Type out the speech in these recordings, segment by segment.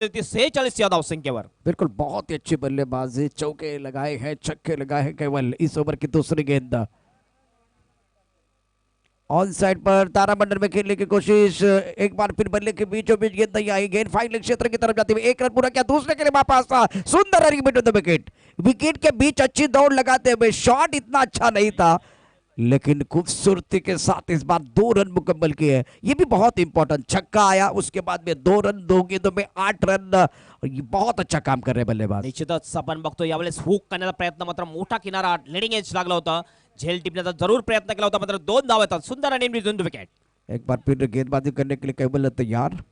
46 या धावसंख्येवर। बिल्कुल बहुत ही अच्छी बल्लेबाजी, चौके लगाए हैं, छक्के लगाए हैं केवल इस ओवर की दूसरी गेंद। ऑन साइड पर तारामंडल में खेलने की कोशिश, एक बार फिर बल्ले के बीचों बीच गेंद नहीं आई, गेंद फाइनल क्षेत्र की तरफ जाती हुई एक रन पूरा किया, दूसरे के लिए वापस सुंदर running between the wicket. Wicket के बीच अच्छी दौड़ लगाते हुए, शॉट इतना अच्छा नहीं था लेकिन खूबसूरती के साथ इस बार 2 रन मुकम्मल किए। ये भी बहुत इंपॉर्टेंट, छक्का आया उसके बाद में 2 रन, 2 गेंदों में 8 रन। ये बहुत अच्छा काम कर रहे बल्लेबाज। निश्चितच आपण बघतो यावेळेस हुक करण्याचा प्रयत्न, मात्र मोठा किनारा लिडिंग एज लागला होता, झेल टिपण्याचा जरूर प्रयत्न केला होता, मात्र 2 धावा येतात। सुंदर रनिंग बिटवीन द विकेट। एक बार फिर गेंदबाजी करने के लिए केवल तैयार,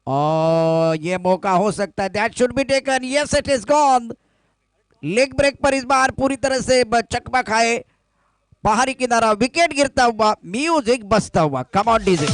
और ये मौका हो सकता है, that should be taken, yes it is gone. Leg break पर इस बार पूरी तरह से चकमा खाए, बाहरी किनारा, विकेट गिरता हुआ, म्यूजिक बजता हुआ, come on DJ.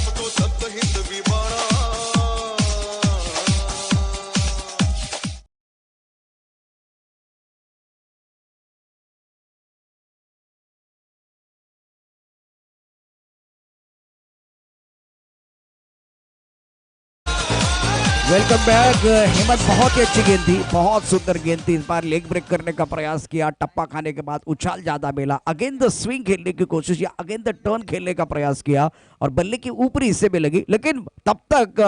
Welcome back Hemant, बहुत ही अच्छी गेंद थी, बहुत सुंदर गेंद थी। इस बार लेग ब्रेक करने का प्रयास किया, टप्पा खाने के बाद उछाल ज्यादा मिला, अगेन द स्विंग खेलने की कोशिश या अगेन द टर्न खेलने का प्रयास किया और बल्ले की ऊपरी हिस्से में लगी, लेकिन तब तक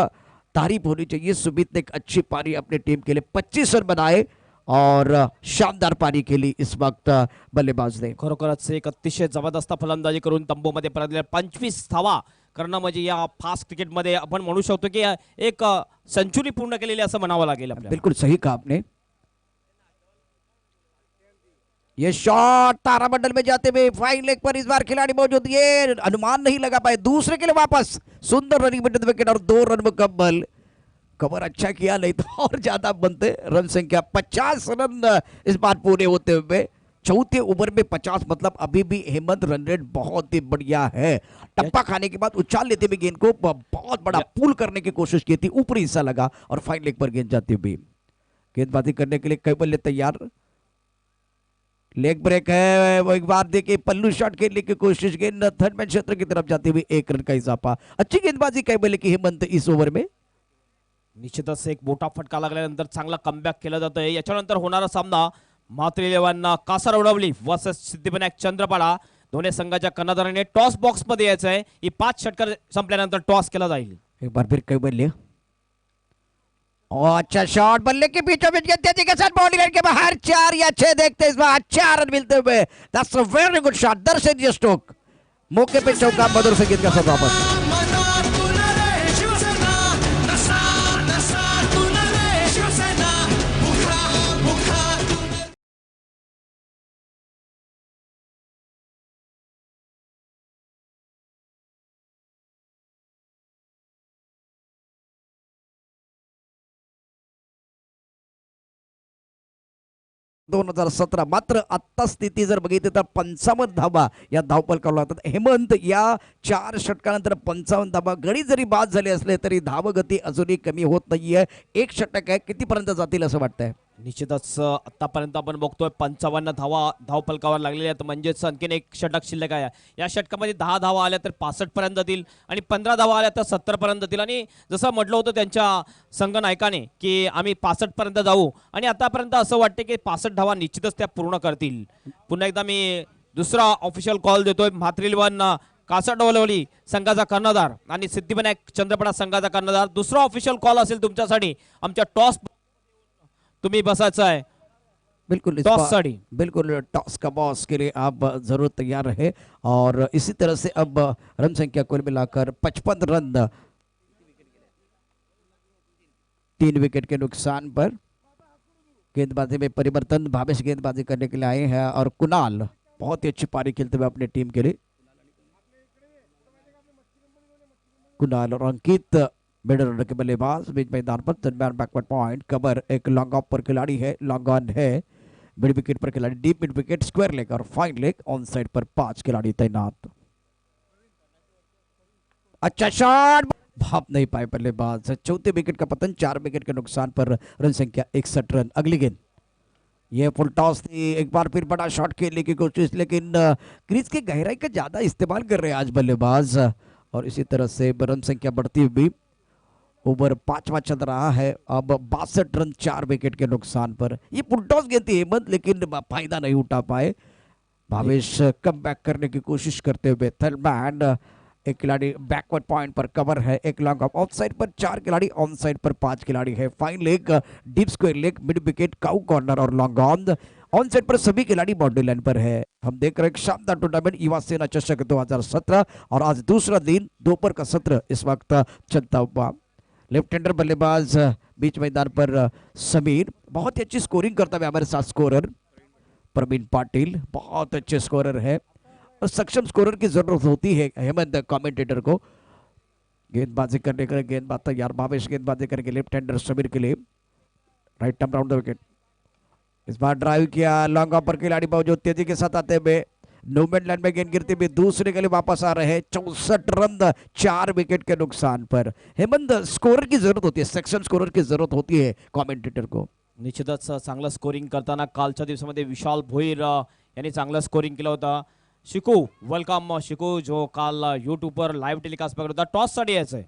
तारीफ होनी चाहिए, सुमित ने एक अच्छी पारी अपनी टीम के लिए 25 रन बनाए और शानदार पारी केली इस वक्त बल्लेबाज ने। खरोखरच एक अतिशय जबरदस्त फलंदाजी करून तंबूमध्ये परतले 25 धावा करणं म्हणजे या फास्ट क्रिकेटमध्ये आपण म्हणू शकतो की एक सेंचुरी पूर्ण केलेली असं म्हणावं लागेल आपल्याला। बिल्कुल सही कहा आपने। ये शॉट तारामंडल में जाते हुए फाइन लेग पर इस बार खिलाड़ी मौजूद, ये अनुमान नहीं लगा पाए, दूसरे के लिए वापस सुंदर रनिंग बिटवीन द विकेट और 2 रन मुकम्मल। कवर अच्छा किया, नहीं तो और ज्यादा बनते। रन संख्या 50 रन इस बार पूरे होते हुए, चौथे ओवर में 50, मतलब अभी भी हेमंत रन रेट बहुत ही बढ़िया है। टप्पा खाने के बाद उछाल लेते हुए गेंद को बहुत बड़ा पुल करने की कोशिश की थी, ऊपरी हिस्सा लगा और फाइन लेग पर गेंद जाती हुई। गेंदबाजी करने के लिए कैबल तैयार, लेग ब्रेक है, वो एक बार देखिए पल्लू शॉट खेलने की कोशिश, गेंद थर्ड मैन क्षेत्र की तरफ जाती हुई 1 रन का इजाफा। अच्छी गेंदबाजी कैबल की हेमंत इस ओवर में। निश्चितच एक मोठा फटका लागल्यानंतर चांगला कमबॅक केला जातोय। याच्यानंतर होणारा सामना म्हात्रे इलेव्हन कासारवडवली वर्सेस सिद्धिविनायक चंद्रपाडा, दोन्ही संघाच्या कर्णधाराने टॉस बॉक्स मध्ये यायचं आहे। ही 5 षटकार संपल्यानंतर टॉस केला जाईल। एक बार फिर कैबल, अच्छा शॉट, बल्ले के बीचों बीच तेजी के साथ बाउंड्री लाइन के बाहर 4 या 6 देखते इस बार 4 रन मिलते हुए। That's a very good shot, दर्शनीय स्ट्रोक, मौके पे चौका, मधुर संगीत का साथ वापस। दोन 2017 मात्र आत्ता स्थिती जर बघितली तर 55 धावा या धावपलकावर लागतात। हेमंत या 4 षटकानंतर 55 धावा, गडी जरी बाद झाले असले तरी धावगती अजूनही कमी होत नाहीये। 1 षटक आहे, कितीपर्यंत जातील असं वाटतंय? निश्चितच आतापर्यंत आपण बघतोय 55 धावा धावपलकावर लागलेल्या आहेत, म्हणजेच आणखीन 1 षटक शिल्लक आहे। या षटकामध्ये 10 धावा आल्या तर 65 पर्यंत जातील आणि 15 धावा आल्या तर 70 पर्यंत जातील। आणि जसं म्हटलं होतं त्यांच्या संघनायकाने की आम्ही 65 पर्यंत जाऊ, आणि आतापर्यंत असं वाटते की 65 धावा निश्चितच त्या पूर्ण करतील। पुन्हा एकदा मी दुसरा ऑफिशियल कॉल देतोय, म्हात्रे इलेव्हन कासारवडवली संघाचा कर्णधार आणि सिद्धिविनायक चंद्रपाडा संघाचा कर्णधार, दुसरा ऑफिशियल कॉल असेल तुमच्यासाठी, आमच्या टॉस तुम्ही बसायचं आहे। बिल्कुल टॉस साठी, बिल्कुल टॉस का बॉस के लिए आप जरूर तैयार रहे। और इसी तरह से अब रन संख्या कुल मिलाकर 55 रन, 3 विकेट के नुकसान पर। गेंदबाजी में परिवर्तन, भावेश गेंदबाजी करने के लिए आए हैं और कुणाल बहुत ही अच्छी पारी खेलते हुए अपने टीम के लिए। कुणाल और अंकित मिडल ऑर्डर के बल्लेबाज, बीच मैदान पर दरमियान बैकवर्ड पॉइंट, कवर एक लॉन्ग ऑफ पर खिलाड़ी है, लॉन्ग ऑन है, मिड विकेट पर खिलाड़ी, deep mid wicket, square leg और फाइन लेग, ऑन साइड पर 5 खिलाड़ी तैनात। अच्छा शॉट, भाप नहीं पाए बल्लेबाज, चौथे विकेट का पतन, 4 विकेट के नुकसान पर रन संख्या 61 रन। अगली गेंद, ये फुल टॉस थी, एक बार फिर बड़ा शॉट खेलने की कोशिश, लेकिन क्रीज की गहराई का ज्यादा इस्तेमाल कर रहे हैं आज बल्लेबाज और इसी तरह से रन संख्या बढ़ती हुई। ओवर 5वां चल रहा है। अब 62 रन 4 विकेट के नुकसान पर। ये फुल गेंद थी हेमंत, लेकिन फायदा नहीं उठा पाए। भावेश कम बैक करने की कोशिश करते हुए थर्ड एक खिलाड़ी बैकवर्ड पॉइंट पर कवर है, एक लॉन्ग ऑफ ऑफ साइड पर 4 खिलाड़ी, ऑन साइड पर 5 खिलाड़ी है। Fine leg, deep square leg, mid wicket, cow corner और लॉन्ग ऑन साइड पर सभी खिलाड़ी बाउंड्री लाइन पर है। हम देख रहे हैं शानदार टूर्नामेंट युवा सेना चषक 2017 और आज दूसरा दिन दोपहर का सत्र इस वक्त चलता हुआ। लेफ्ट हैंडर बल्लेबाज बीच मैदान पर समीर, बहुत ही अच्छी स्कोरिंग करता है हमारे साथ स्कोरर प्रवीण पाटिल, बहुत अच्छे स्कोरर है और सक्षम स्कोरर की जरूरत होती है हेमंत कमेंटेटर को। गेंदबाजी करने के लिए गेंदबाज तैयार, भावेश गेंदबाजी करेंगे लेफ्ट हैंडर समीर के लिए, right term round the wicket. इस बार ड्राइव किया, लॉन्ग ऑफ पर खिलाड़ी बहुत तेजी के साथ आते हुए नोमैन लैंड में गेंद गिरती हुई दूसरे के लिए वापस आ रहे हैं। 64 रन 4 विकेट के नुकसान पर। हेमंत स्कोरर की जरूरत होती है, सक्षम स्कोरर की जरूरत होती है कमेंटेटर को। निश्चितच चांगलं स्कोरिंग करताना कालच्या दिवसामध्ये विशाल भोईर यांनी चांगलं स्कोरिंग केलं होतं। शिकू वेलकम शिकू, जो काल यूट्यूब पर लाइव टेलीकास्ट पर होता, टॉस साठी यायचंय।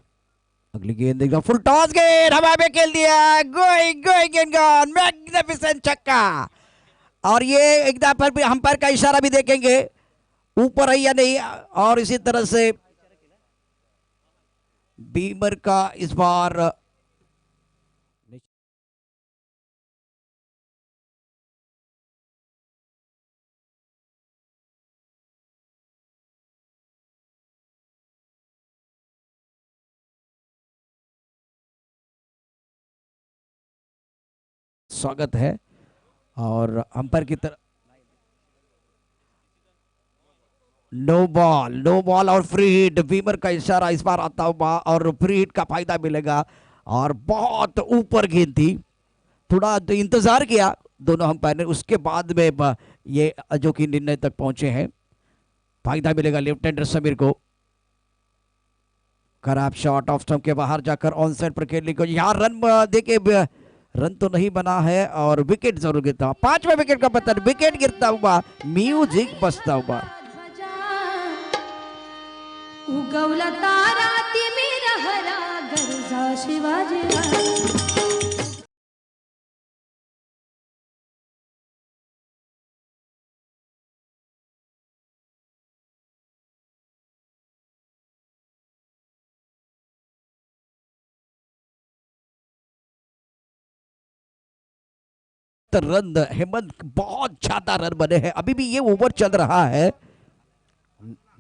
अगली गेंद एकदम फुल टॉस, गेंद हवा में खेल दिया, going going and gone, magnificent छक्का। और ये एक दफा भी अंपायर का इशारा भी देखेंगे ऊपर है या नहीं। और इसी तरह से बीमर का इस बार स्वागत है। और अंपायर की तरफ नो बॉल और फ्री हिट, बीमर का इशारा इस बार आता हुआ और फ्री हिट का फायदा मिलेगा। और बहुत ऊपर गेंद थी, थोड़ा इंतजार किया दोनों अंपायर ने, उसके बाद में ये जो कि निर्णय तक पहुंचे हैं। फायदा मिलेगा लेफ्ट हैंडर समीर को। खराब शॉट ऑफ स्टंप के बाहर जाकर ऑन साइड पर खेलने को, यहाँ रन देके रन तो नहीं बना है और विकेट जरूर गिरता। 5वां विकेट का पतन, विकेट गिरता हुआ, म्यूजिक बजता हुआ। उगवला तारा तिमिर हरा गरजा शिवाजी। रन हेमंत, बहुत ज्यादा रन बने हैं, अभी भी ये ओवर चल रहा है।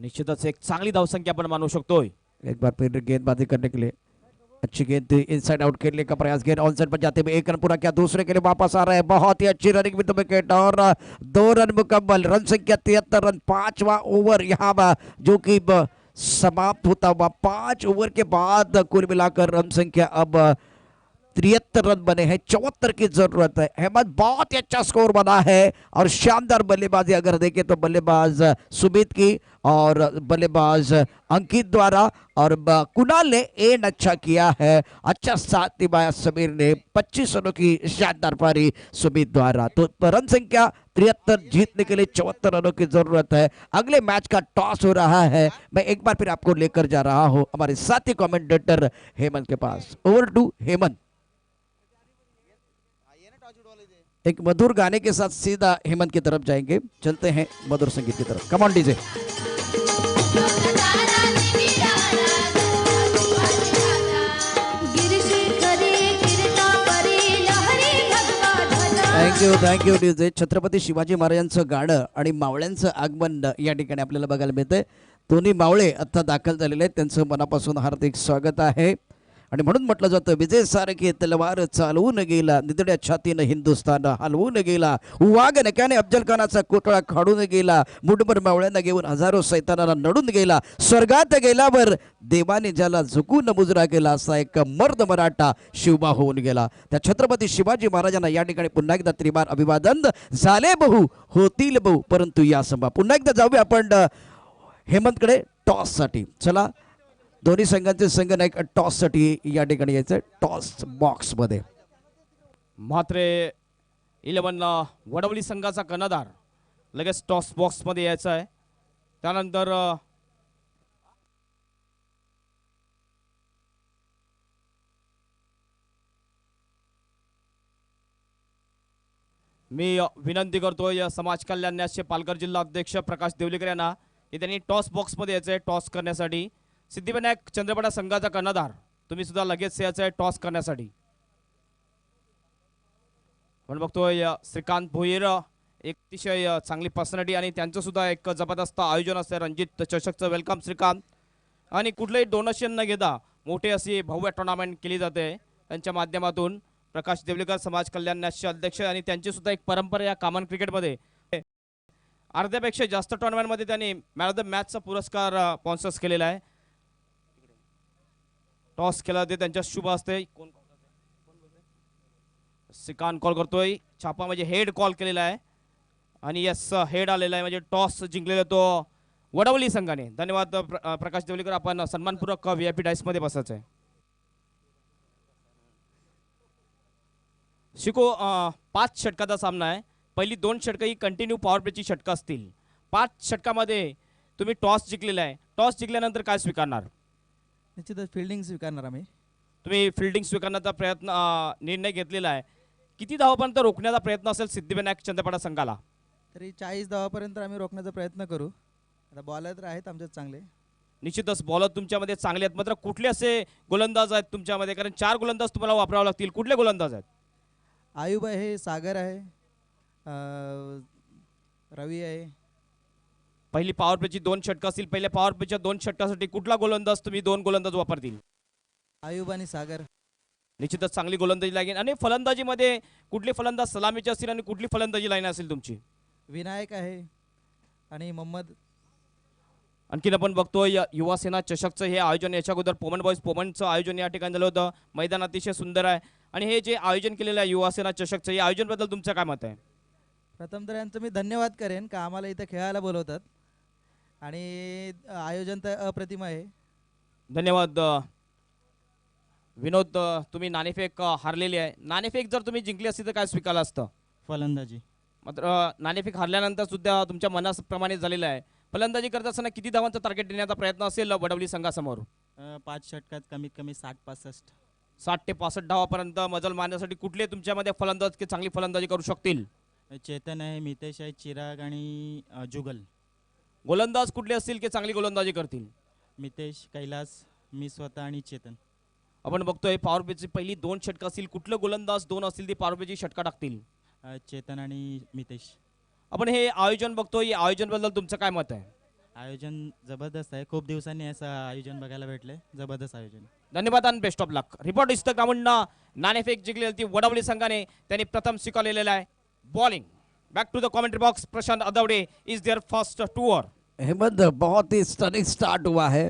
निश्चितच एक चांगली धावसंख्या आपण मानू शकतोय। एक बार फिर गेंदबाजी करने के लिए अच्छी गेंद थी, इनसाइड आउट खेलने का प्रयास, गेंद ऑन साइड पर जाते हुए 1 रन पूरा किया, दूसरे के लिए वापस आ रहा है। बहुत ही अच्छी रनिंग विद विकेट और 2 रन मुकम्मल, रन संख्या 73 रन। 5वां ओवर यहाँ जो कि समाप्त होता हुआ। 5 ओवर के बाद कुल मिलाकर रन संख्या अब 73 रन बने हैं, 74 की जरूरत है। अहमद बहुत ही अच्छा स्कोर बना है और शानदार बल्लेबाजी अगर देखें तो बल्लेबाज सुमित की और बल्लेबाज अंकित द्वारा, और कुणाल ने एंड अच्छा किया है। अच्छा साथ निभाया समीर ने, 25 रनों की शानदार पारी सुमित द्वारा। तो रन संख्या 73, जीतने के लिए 74 रनों की जरूरत है। अगले मैच का टॉस हो रहा है, मैं एक बार फिर आपको लेकर जा रहा हूं हमारे साथी कमेंटेटर हेमंत के पास। Over to Hemant. एक मधुर गाने के साथ सीधा हेमंत की तरफ जाएंगे, चलते हैं मधुर संगीत की तरफ। Come on DJ. Thank you DJ. Chhatrapati Shivaji महाराजांचं गाणं आणि मावळ्यांचं आगमन या ठिकाणी आपल्याला बघायला मिळतंय। दोन्ही मावळे आता दाखल झालेले आहेत, त्यांचं मनापासून हार्दिक स्वागत आहे। आणि म्हणून म्हटलं जातं, विजय सारखी तलवार चालवून गेला, निधड्या छातीनं हिंदुस्थान हलवून गेला, वाघ नक्याने अफजल खानाचा कोटळा काढून गेला, मुठभर मावळ्यांना घेऊन हजारो सैतानांना नडून गेला, स्वर्गात गेल्यावर देवाने ज्याला झुकून मुजरा केला, असा एक मर्द मराठा शिवबा होऊन गेला। त्या छत्रपती शिवाजी महाराजांना या ठिकाणी पुन्हा एकदा त्रिवार अभिवादन। झाले बहु होतील बहु परंतु या संभा। पुन्हा एकदा जाऊया आपण हेमंतकडे टॉस साठी। चला, दोन्ही संघांचे संघ नायक टॉस साठी या ठिकाणी यायचं, टॉस बॉक्स मध्ये। म्हात्रे 11 वडवली संघाचा कर्णधार लगेच टॉस बॉक्स मध्ये यायचा आहे। त्यानंतर मी विनंती करतोय समाज कल्याण न्यासचे पालघर जिल्हा अध्यक्ष प्रकाश देवलेकर यांना की त्यांनी टॉस बॉक्समध्ये यायचं आहे टॉस करण्यासाठी. सिद्धिविनायक चंद्रपडा संघाचा कर्णधार तुम्ही सुद्धा लगेच यायचं आहे टॉस करण्यासाठी. आपण बघतोय श्रीकांत भोईर एक अतिशय चांगली पर्सनॅलिटी आणि त्यांचं सुद्धा एक जबरदस्त आयोजन असतं रणजित चषकचं. वेलकम श्रीकांत. आणि कुठलंही डोनेशन न घेता मोठे अशी भव्य टुर्नामेंट केली जाते त्यांच्या माध्यमातून. प्रकाश देवलेकर समाज कल्याण न्यासचे अध्यक्ष आणि त्यांची सुद्धा एक परंपरा या कॉमन क्रिकेटमध्ये. अर्ध्यापेक्षा जास्त टुर्नामेंटमध्ये त्यांनी मॅन ऑफ द मॅचचा पुरस्कार स्पॉन्सर्स केलेला आहे. टॉस केला ते त्यांच्या शुभ असते. श्रीकांत कॉल करतोय. छापा म्हणजे हेड कॉल केलेला आहे आणि यस हेड आलेला आहे म्हणजे टॉस जिंकलेला तो वडवली संघाने. धन्यवाद प्रकाश देवलेकर. आपण सन्मानपूर्वक VIP डायसमध्ये बसायचं आहे. शिको 5 षटकाचा सामना आहे. पहिली 2 षटकं ही कंटिन्यू पॉवर प्लेची षटकं असतील. 5 षटकामध्ये तुम्ही टॉस जिंकलेला आहे. टॉस जिंकल्यानंतर काय स्वीकारणार? निश्चितच फिल्डिंग स्वीकारणार आम्ही. तुम्ही फिल्डिंग स्वीकारण्याचा प्रयत्न निर्णय घेतलेला आहे. किती धावापर्यंत रोखण्याचा प्रयत्न असेल सिद्धिविनायक चंद्रपडा संघाला? तरी 40 धावापर्यंत आम्ही रोखण्याचा प्रयत्न करू. आता बॉलर तर आहेत आमच्यात चांगले. निश्चितच बॉलर तुमच्यामध्ये चांगले आहेत. मात्र कुठले असे गोलंदाज आहेत तुमच्यामध्ये? कारण 4 गोलंदाज तुम्हाला वापरावे लागतील. कुठले गोलंदाज आहेत? आयुब आहे, सागर आहे, रवी आहे. पहिली पॉवर प्लेची 2 षटकं असतील. पहिल्या पॉवर प्लेच्या 2 षटकासाठी कुठला गोलंदाज तुम्ही 2 गोलंदाज वापरतील? आयुब आणि सागर. निश्चितच चांगली गोलंदाजी लागेल. आणि फलंदाजीमध्ये कुठले फलंदाज सलामीचे असतील आणि कुठली फलंदाजी लाईन असेल तुमची? विनायक आहे आणि मोहम्मद. आणखीन आपण बघतोय युवा सेना चषकचं हे आयोजन याच्या अगोदर पोमन बॉईज पोमनचं आयोजन या ठिकाणी झालं होतं. मैदान अतिशय सुंदर आहे आणि हे जे आयोजन केलेलं आहे युवा सेना चषकचं या आयोजनाबद्दल तुमचं काय मत आहे? प्रथम तर यांचं मी धन्यवाद करेन का आम्हाला इथं खेळायला बोलवतात आणि आयोजन तर अप्रतिम आहे. धन्यवाद विनोद. तुम्ही नाणेफेक हारलेली आहे. नाणेफेक जर तुम्ही जिंकली असती तर काय स्वीकारलं असतं? फलंदाजी. मात्र नाणेफेक हारल्यानंतर सुद्धा तुमच्या मनाप्रमाणे झालेलं आहे. फलंदाजी करत असताना किती धावांचा टार्गेट देण्याचा प्रयत्न असेल वडवली संघासमोर? 5 षटकात कमीत कमी 60-65. 60 ते 65 धावापर्यंत मजल मारण्यासाठी कुठले तुमच्यामध्ये फलंदाज की चांगली फलंदाजी करू शकतील? चेतन आहे, मितेश आहे, चिराग आणि जुगल. गोलंदाज कुठले असतील की चांगली गोलंदाजी करतील? मितेश, कैलास, मी स्वतः आणि चेतन. आपण बघतोय पॉवर प्लेची पहिली 2 षटकं असतील. कुठलं गोलंदाज 2 असतील ती पॉवर प्लेची षटका टाकतील? चेतन आणि मितेश. आपण हे आयोजन बघतोय. या आयोजनाबद्दल तुमचं काय मत आहे? आयोजन जबरदस्त आहे. खूप दिवसांनी असं आयोजन बघायला भेटले. जबरदस्त आयोजन. धन्यवाद आणि बेस्ट ऑफ लक. रिपोर्ट इस्त ग्राउंडनं नाणेफेक जिंकलेली ती वडवली संघाने त्यांनी प्रथम स्वीकारलेलं आहे bowling. Back to the commentary box. Prashant Adawade is there first two over. Hemant बहुत ही स्टनिंग स्टार्ट हुआ है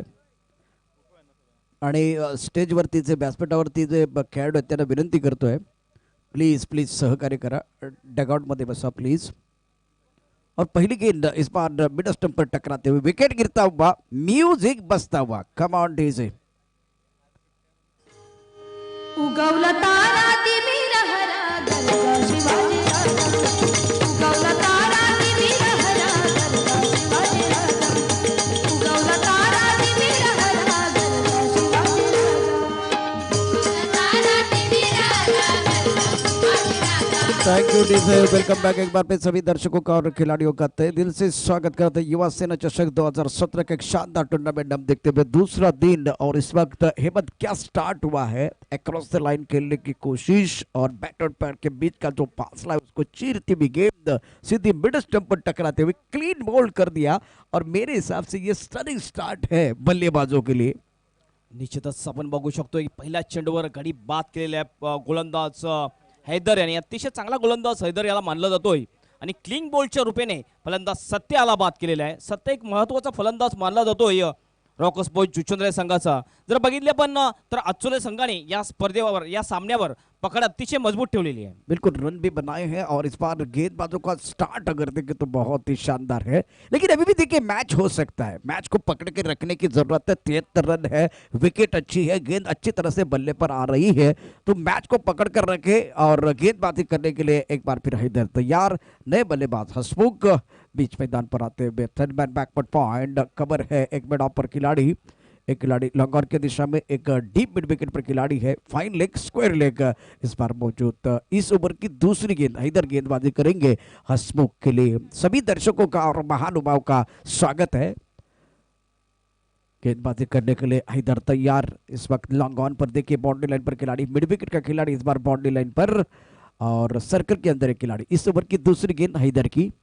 आणि स्टेजवरती व्यासपीठावरती जे खेळाडू आहेत त्यांना विनंती करतोय प्लीज प्लीज सहकार्य करा. डगआउटमध्ये बसा प्लीज. और पहली गेंद इस बार मिड स्टंप पर टकराते हुए विकेट गिरता हुआ, म्यूजिक बजता हुआ. Come on DJ. उगवला तारा तिमिर हरा गरजा शिवाजी राजा. उगवला तारा तिमिर हरा गरजा शिवाजी राजा. उगवला तारा तिमिर हरा गरजा शिवाजी राजा. तारा तिमिर हरा गरजा Shivaji Raja. Thank you DJ. Welcome back एक बार फिर सभी दर्शकों का और खिलाड़ियों का तहे दिल से स्वागत करते हैं युवा सेना चषक 2017 का एक शानदार टूर्नामेंट हम देखते हुए दूसरा दिन. और इस वक्त हेमंत क्या स्टार्ट हुआ है. अक्रॉस द लाइन खेलने की कोशिश और बैट और पैर के बीच का जो फासला है उसको चीरती हुई गेंद सीधी मिड स्टंप पर टकराते हुए क्लीन बोल्ड कर दिया. और मेरे हिसाब से ये स्टनिंग स्टार्ट है बल्लेबाजों के लिए. निश्चितच आपण बघू शकतो की पहिल्या चेंडूवर गडी बाद केलेल्या गोलंदाज हैदर यांनी. अतिशय चांगला गोलंदाज हैदर याला मानला जातोय आणि क्लीन बोल्डच्या रूपेने फलंदाज सत्य याला बाद केलेला आहे. सत्य एक महत्त्वाचा फलंदाज मानला जातोय रॉकर्स बॉयज जुचंद्रे संघाचा. जर बघितले पण तर अचोले संघाने या स्पर्धेवर या सामन्यावर पकड़ अतिशय मजबूत ठेवलेली आहे. बिल्कुल रन भी बनाए हैं और इस बार गेंदबाजों का स्टार्ट अगर देखें तो बहुत ही शानदार है. लेकिन अभी भी देखिए मैच हो सकता है. मैच को पकड़ के रखने की जरूरत है. 73 रन है, विकेट अच्छी है, गेंद अच्छी तरह से बल्ले पर आ रही है. तो मैच को पकड़ कर रखे और गेंदबाजी करने के लिए एक बार फिर हैदर तैयार. नए बल्लेबाज हसमुख बीच मैदान पर आते हुए third man backward point. Cover है एक मिड ऑफ पर खिलाड़ी एक खिलाड़ी लॉन्ग ऑन की दिशा में, एक डीप मिड विकेट पर खिलाड़ी है, फाइन लेग स्क्वायर लेग इस बार मौजूद। इस ओवर की दूसरी गेंद हैदर गेंदबाजी करेंगे हसमुख के लिए। सभी दर्शकों का और महानुभाव का स्वागत है। गेंदबाजी करने के लिए हैदर तैयार। इस वक्त लॉन्ग ऑन पर देखिए बाउंड्री लाइन पर खिलाड़ी, मिड विकेट का खिलाड़ी इस बार बाउंड्री लाइन पर और सर्कल के अंदर एक खिलाड़ी। इस ओवर की दूसरी गेंद हैदर की,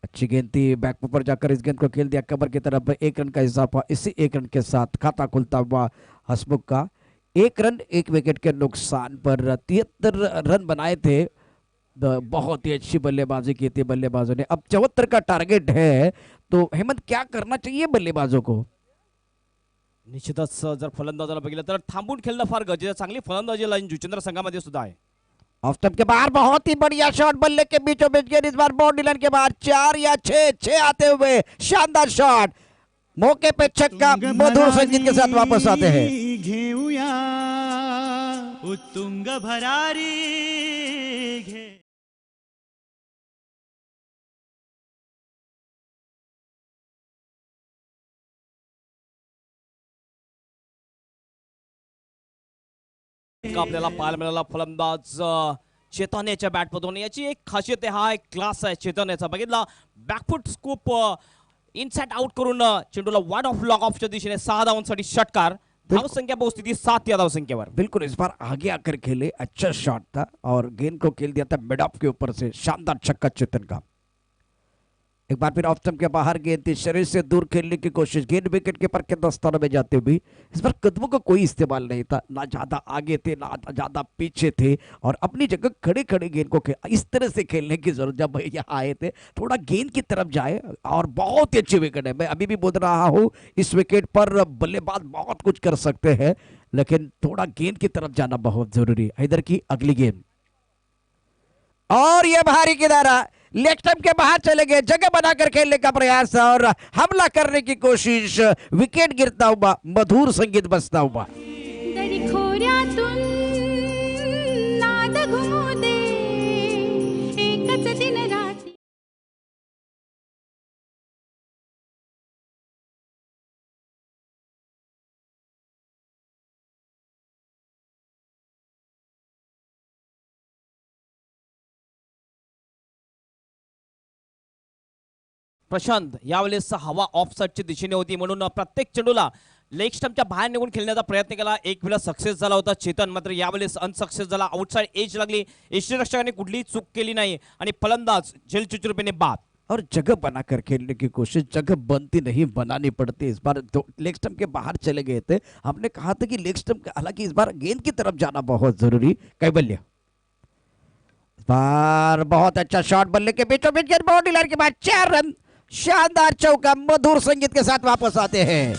अच्छी गेंद थी, बैक पर जाकर इस गेंद को खेल दिया कवर की तरफ। 1 रन का इजाफा, इसी 1 रन के साथ खाता खुलता हुआ हसमुख का। 1 रन 1 विकेट के नुकसान पर 73 रन बनाए थे। बहुत ही अच्छी बल्लेबाजी की थी बल्लेबाजों ने। अब 74 का टारगेट है, तो हेमंत क्या करना चाहिए बल्लेबाजों को? निश्चितच जर फलंदाजाला बघितलं तर थांबून खेळणं फार गरजेचं आहे. चांगली फलंदाजी लाईन जुचंद्र संघामध्ये सुद्धा आहे. ऑफ स्टंप के बाहर बहुत ही बढ़िया शॉट, बल्ले के बीचों बीच गेंद इस बार बाउंड्री लाइन के बाहर। 4 या 6 आते हुए शानदार शॉट, मौके पे छक्का, मधुर संगीत के साथ वापस आते हैं। घेऊया उत्तुंग भरारी घे. आपल्याला पाहायला मिळाला फलंदाज चेतन बॅटमधून. याची एक खासियत आहे, हा एक क्लास आहे चेतन बघितला. बॅकफुट स्कूप इनसाइड आउट करून चेंडूला वाइड ऑफ लॉग ऑफच्या दिशेने 6 धावांसाठी षटकार. धावसंख्या पोहोचती 7 या धावसंख्येवर. बिल्कुल इस बार आगे आकर खेले, अच्छा शॉट था और गेंद को खेल दिया था मिड ऑफ के ऊपर से। शानदार छक्का चेतन का। एक बार फिर ऑफ स्टंप के बाहर गेंद थी, शरीर से दूर खेलने की कोशिश, गेंद विकेट के पर के दस्ताने में जाते हुए। इस बार कदमों का कोई इस्तेमाल नहीं था, ना ज्यादा आगे थे ना ज्यादा पीछे थे और अपनी जगह खड़े खड़े गेंद को इस तरह से खेलने की जरूरत। जब भैया आए थे थोड़ा गेंद की तरफ जाए और बहुत ही अच्छी विकेट है। मैं अभी भी बोल रहा हूँ इस विकेट पर बल्लेबाज बहुत कुछ कर सकते हैं, लेकिन थोड़ा गेंद की तरफ जाना बहुत जरूरी है। हैदर की अगली गेंद और यह भारी किनारा लेग स्टंप के बाहर चले गए, जगह बनाकर खेलने का प्रयास और हमला करने की कोशिश, विकेट गिरता हुआ, मधुर संगीत बजता हुआ। दरी खोऱ्यातून नाद घुमू दे एकच दिन राती. प्रशांत, यावेळेस हवा ऑफ साईडच्या दिशेने होती म्हणून प्रत्येक चेंडूला लेग स्टंपच्या बाहेर निघून खेळण्याचा प्रयत्न केला. एक वेळा सक्सेस झाला होता चेतन, मात्र यावेळेस अनसक्सेस झाला. आउटसाइड एज लागली, यष्टीरक्षकाने कुठलीही चूक केली नाही आणि फलंदाज झेलचुचुरपणे बाद. और जगह बनाकर खेलने की कोशिश, जगह बनती नहीं बनानी पड़ती। इस बार लेग स्टंप के बाहर चले गए थे। हमने कहा था कि लेग स्टंप, हालांकि इस बार गेंद की तरफ जाना बहुत जरूरी। कैवल्य इस बार बहुत अच्छा शॉट, बल्ले के बीचों बीच गेंद बाउंड्री लाइन के बाद 4 रन, शानदार चौका, मधुर संगीत के साथ वापस आते हैं।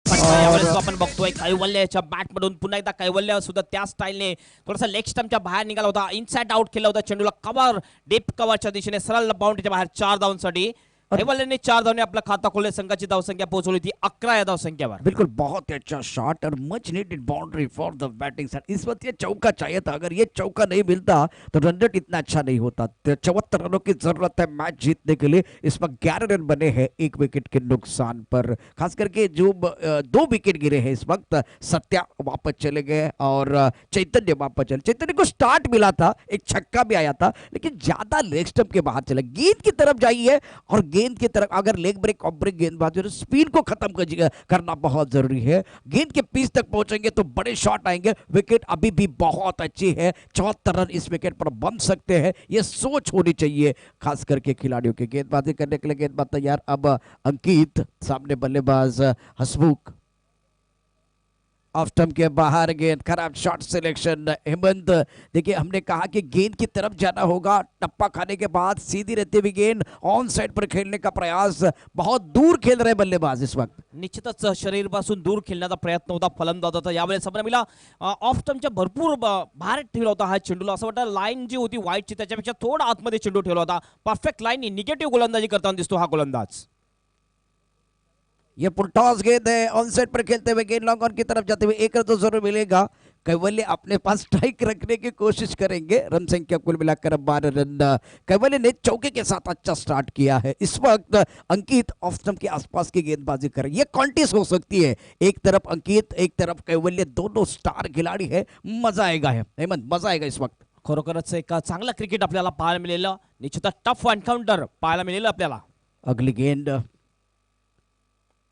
महाराष्ट्राचं भगवा वादळ यावेळेस आपण बघतोय कैवल्याच्या बॅटमधून पुन्हा एकदा कैवल्य सुद्धा त्या स्टाईलने थोडासा लेग स्टंपच्या बाहेर निघाला होता, इनसाइड आउट केला होता चेंडूला, कव्हर डीप कव्हरच्या दिशेने सरळ बाउंड्रीच्या बाहेर 4 धावांसाठी. कैवल्याने 4 धावांनी आपला खाता खोलले. संघाची धावसंख्या पोहोचवली होती 11 या धावसंख्येवर. बिल्कुल बहुत ही अच्छा शॉट और much needed boundary for the batting side. इस वक्त ये चौका चाहिए था, अगर ये चौका नहीं मिलता तो रन रेट इतना अच्छा नहीं होता। 74 रनों की जरूरत है मैच जीतने के लिए। इस वक्त 11 रन बने हैं 1 विकेट के नुकसान पर, खास करके जो 2 विकेट गिरे हैं इस वक्त। सत्या वापस चले गए और चैतन्य वापस चले। चैतन्य को स्टार्ट मिला था, एक छक्का भी आया था, लेकिन ज्यादा लेग स्टंप के बाहर चले। गेंद की तरफ जाइए और गेंद की तरफ, अगर लेग ब्रेक ऑफ ब्रेक गेंदबाजों ने स्पिन को खत्म करना बहुत जरूरी है। गेंद के पीस तक पहुंचेंगे तो बड़े शॉट आएंगे। विकेट अभी भी बहुत अच्छी है, 74 रन इस विकेट पर बन सकते हैं, ये सोच होनी चाहिए खास करके खिलाड़ियों की। गेंदबाजी करने के लिए गेंदबाज तैयार। अब अंकित, सामने बल्लेबाज हसमुख। ऑफ स्टंप के बाहर गेंद, खराब शॉट सिलेक्शन। हेमंत, देखिए हमने कहा कि गेंद की तरफ जाना होगा, टप्पा खाने के बाद सीधी रहती हुई गेंद ऑन साइड पर खेलने का प्रयास। बहुत दूर खेल रहे बल्लेबाज इस वक्त। निश्चितच शरीरपासून दूर खेळण्याचा प्रयत्न होता फलंदाजाचा. यावेळेस सप्नमीला ऑफ स्टंपच्या भरपूर बाहेर ठेवला होता हा चेंडूला. असं वाटतं लाईन जी होती व्हाईटची त्याच्यापेक्षा थोडा आतमध्ये चेंडू ठेवला होता. परफेक्ट लाईन निगेटिव्ह गोलंदाजी करताना दिसतो हा गोलंदाज. ये टॉस गेंद है, ऑन साइड पर खेलते हुए गेंद लॉन्ग ऑन की तरफ जाते हुए एक रन तो जरूर मिलेगा. कैवल्य अपने पास स्ट्राइक रखने की कोशिश करेंगे. रन संख्या कुल मिलाकर 12 रन. कैवल्य ने चौके के साथ अच्छा स्टार्ट किया है. इस वक्त अंकित ऑफ स्टंप के आसपास की गेंदबाजी कर ये कॉन्टेस्ट हो सकती है. एक तरफ अंकित, एक तरफ कैवल्य, दोनों स्टार खिलाड़ी है. मजा आएगा है हेमंत, मजा आएगा इस वक्त. खरोखरच एक चांगला क्रिकेट आपल्याला पाहायला मिळेलं. निश्चितच टफ एन्काउंटर पाहायला मिळेलं आपल्याला. अगली गेंद,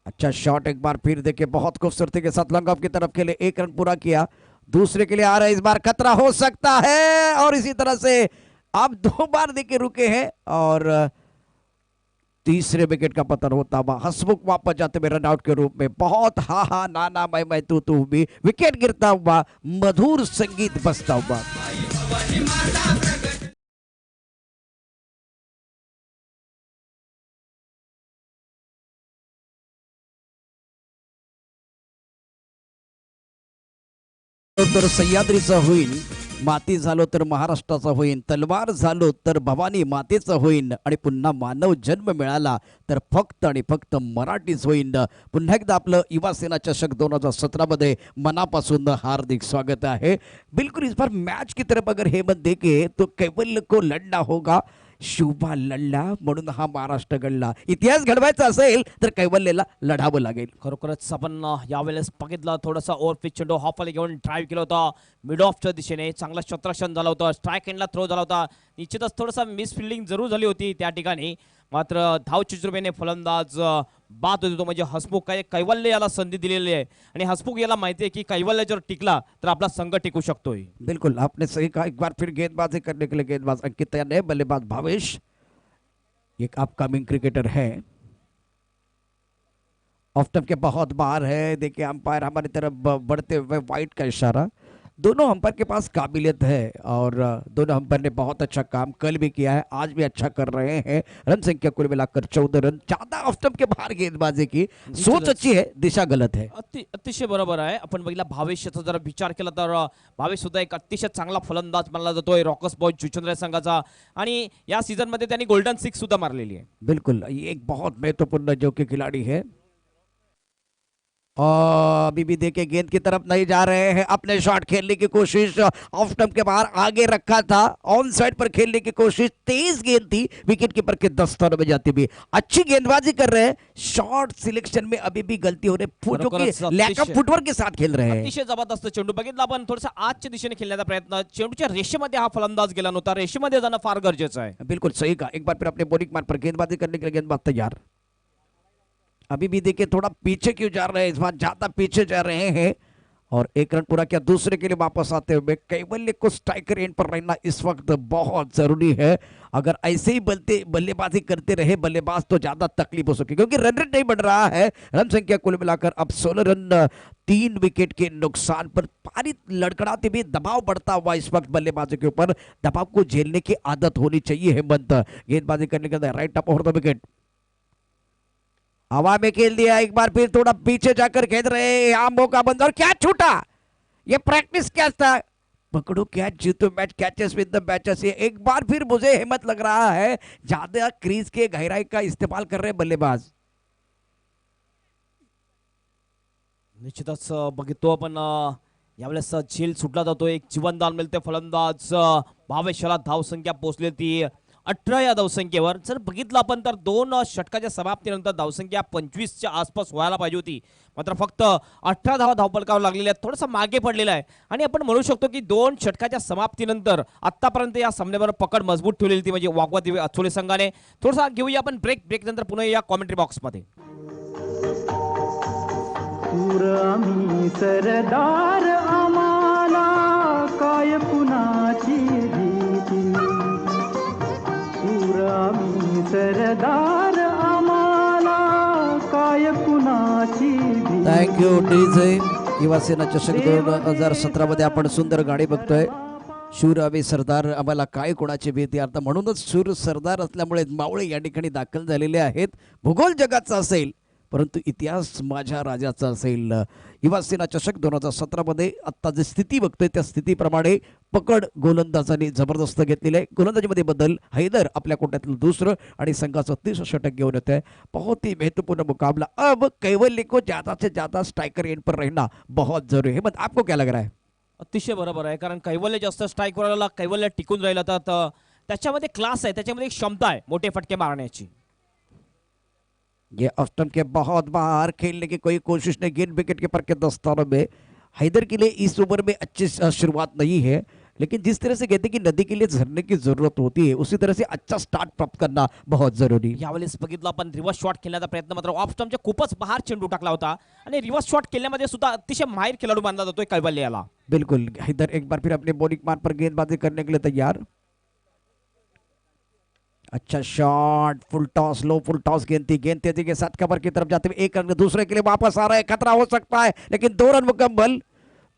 अच्छा शॉट एक बार फिर देखिए, बहुत खूबसूरती के साथ लॉन्ग ऑफ की तरफ खेले, एक रन पूरा किया. दूसरे के लिए आ रहा है, इस बार खतरा हो सकता है. और इसी तरह से आप 2 बार देखिए रुके हैं और तीसरे विकेट का पतन होता हुआ हसमुख वापस जाते हुए रनआउट के रूप में. बहुत हा हा ना ना मैं तू भी, विकेट गिरता हुआ, मधुर संगीत बजता हुआ. तर सह्याद्रीचा होईन, माती झालो तर महाराष्ट्राचा होईन, तलवार झालो तर भवानी मातेचा होईन, आणि पुन्हा मानव जन्म मिळाला तर फक्त आणि फक्त मराठीच होईन. पुन्हा एकदा आपलं युवा सेना चषक 2017 मध्ये मनापासून हार्दिक स्वागत आहे. बिल्कुल इस बार मैच की तरफ अगर हेमंत देखे तो कैवल्य को लढना होगा. शुभा लढला म्हणून हा महाराष्ट्र घडला. इतिहास घडवायचा असेल तर कैवल्यला लढावं लागेल. खरोखरच आपण यावेळेस बघितलं थोडासा ओव्हरपिच चेंडू हॉफला घेऊन ड्राईव्ह केला होता मिड ऑफच्या दिशेने. चांगला क्षेत्ररक्षण झालं होतं, स्ट्राईक एंडला थ्रो झाला होता. निश्चितच थोडासा मिस फिल्डिंग जरूर झाली होती त्या ठिकाणी. मात्र धाव चिचुर्बेने फलंदाज बाद होतो म्हणजे हसमुख. काय कैवल्य याला संधी दिलेली आहे आणि हसमुख याला माहिती आहे की कैवल्य जर टिकला तर आपला संघ टिकू शकतोय. बिल्कुल आपने सही कहा. एक बार फिर गेंदबाजी करने के लिए गेंदबाज अंकित तैयार है. बल्लेबाज भावेश एक अपकमिंग क्रिकेटर है. ऑफ स्टंप के बहुत बाहर है. देखिए अंपायर हमारी तरफ बढ़ते हुए वाइट का इशारा. दोनों अंपायर के पास काबिलियत है और दोनों अंपायर ने बहुत अच्छा काम कल भी किया है, आज भी अच्छा कर रहे हैं. रन संख्या कुल मिलाकर 14 रन. ज्यादा ऑफ स्टंप के बाहर गेंदबाजी की सोच अच्छी है, दिशा गलत है. अतिशय बरोबर आहे. आपण बघितला भावेशचा जर विचार केला तर भावेश सुद्धा एक अतिशय चांगला फलंदाज मानला जातोय रॉकर्स बॉय जुचंद्र संघाचा. आणि या सीझन मध्ये त्यांनी गोल्डन 6 सुद्धा मारलेली आहे. बिल्कुल ये एक बहुत महत्वपूर्ण जो कि खिलाड़ी है. और अभी भी देखिए गेंद की तरफ नहीं जा रहे हैं. अपने शॉट खेलने की कोशिश, ऑफ स्टंप के बाहर आगे रखा था, ऑन साइड पर खेलने की कोशिश. तेज गेंद थी, विकेट कीपर के दस्तानों में जाती भी. अच्छी गेंदबाजी कर रहे हैं. शॉट सिलेक्शन में अभी भी गलती हो रही, जो कि लैक ऑफ फुटवर्क के साथ खेल रहे हैं. अतिशय जबरदस्त चेंडू बघितला आपण. थोडासा आजच्या दिशेने खेळण्याचा प्रयत्न, चेंडूच्या रेषेमध्ये हा फलंदाज गेला नव्हता. रेषेमध्ये जाणं फार गरजेचं आहे. बिल्कुल सही कहा. एक बार फिर अपने बॉलिंग मार्ग पर गेंदबाजी करने के लिए गेंदबाज तैयार. अभी भी देखिए थोड़ा पीछे क्यों जा रहे हैं, इस बार ज्यादा पीछे जा रहे हैं. और एक रन पूरा किया. दूसरे के लिए वापस आते हुए कैवल्य को स्ट्राइकर एंड पर रहना इस वक्त बहुत जरूरी है. अगर ऐसे ही बल्लेबाजी करते रहे बल्लेबाज तो ज्यादा तकलीफ हो सके, क्योंकि रन रेट नहीं बढ़ रहा है. रन संख्या कुल मिलाकर अब 16 रन, 3 विकेट के नुकसान पर. पारी लड़खड़ाते भी दबाव बढ़ता हुआ इस वक्त बल्लेबाजों के ऊपर. दबाव को झेलने की आदत होनी चाहिए हेमंत. गेंदबाजी करने के right top over the wicket, हवा में खेल दिया. एक बार फिर थोड़ा पीछे जाकर खेल रहे हैं. यहाँ मौका बंद और क्या छूटा. ये प्रैक्टिस कैच था. पकड़ो कैच जीतो match, catches with the matches. ये एक बार फिर मुझे हिम्मत लग रहा है ज्यादा क्रीज के गहराई का इस्तेमाल कर रहे बल्लेबाज. निश्चितच बघितो आपण यावेळेस झेल सुटला जातो. एक जीवनदान मिळते फलंदाज भावेशाला. धावसंख्या पोहोचली ती 18 या धावसंख्येवर. जर बघितलं आपण तर 2 षटकाच्या समाप्तीनंतर धावसंख्या 25च्या आसपास व्हायला पाहिजे होती. मात्र फक्त 18 धावा धावपलकावर लागलेल्या आहेत. थोडासा मागे पडलेला आहे आणि आपण म्हणू शकतो की 2 षटकाच्या समाप्तीनंतर आतापर्यंत या सामन्यावर पकड मजबूत ठेवलेली ती म्हणजे वाघवा दिवे अचोले संघाने. थोडासा घेऊया आपण ब्रेक नंतर पुन्हा या कॉमेंट्री बॉक्समध्ये. आम्ही सरदार, आम्हाला काय कुणाची भीती. आम्ही सरदार, आम्हाला काय कुणाची भीती. Thank you DJ. युवा सेना चषक 2017 मध्ये आपण सुंदर गाडी बघतोय. शूर आम्ही सरदार, आम्हाला काय कोणाची भीती. आता म्हणूनच शूर सरदार असल्यामुळे मावळे या ठिकाणी दाखल झालेले आहेत. भूगोल जगाचा असेल परंतु इतिहास माझ्या राजाचा असेल. युवा सेना चषक 2017 मध्ये आता जी स्थिती बघतोय त्या स्थितीप्रमाणे पकड गोलंदाजांनी जबरदस्त घेतलेले आहे. गोलंदाजीमध्ये बदल. हैदर आपल्या कोट्यातलं दुसरं आणि संघाचं 30 षटक घेऊन येत आहे. बहुत ही महत्वपूर्ण मुकाबला. अब कैवल्य को ज्यादा से ज्यादा स्ट्राइकर एंड पर रहना बहुत जरूरी है. मत आपको क्या लग रहा है? अतिशय बरोबर आहे, कारण कैवल्य जास्त स्ट्राईक वर कैवल्य टिकून राहिला तर त्याच्यामध्ये क्लास आहे, त्याच्यामध्ये एक क्षमता आहे मोठे फटके मारण्याची. ये ऑफ स्टंप के बहुत बाहर खेलने की कोई कोशिश नहीं. गेंद विकेट कीपर के दस्तानों में. हैदर के लिए इस ओवर में अच्छी शुरुआत नहीं है, लेकिन जिस तरह से कहते हैं कि नदी के लिए झरने की जरूरत होती है, उसी तरह से अच्छा स्टार्ट प्राप्त करना बहुत जरूरी. यावेळेस बघितलं आपण रिव्हर्स शॉट खेळण्याचा प्रयत्न, मात्र ऑफ स्टंपच्या खूपच बाहेर चेंडू टाकला होता आणि रिव्हर्स शॉट खेळण्यामध्ये सुद्धा अतिशय माहिर खेळाडू मानला जातोय कैवल्य याला. बिल्कुल. हैदर एक बार फिर अपने बॉलिंग मार्ग पर गेंदबाजी करने के लिए तैयार. अच्छा शॉट. फुल टॉस, लो फुल टॉस. गेंद तेजी के साथ कवर की तरफ जाते हुए एक रन दूसरे के लिए वापस आ रहा है. खतरा हो सकता है, लेकिन 2 रन मुकम्मल.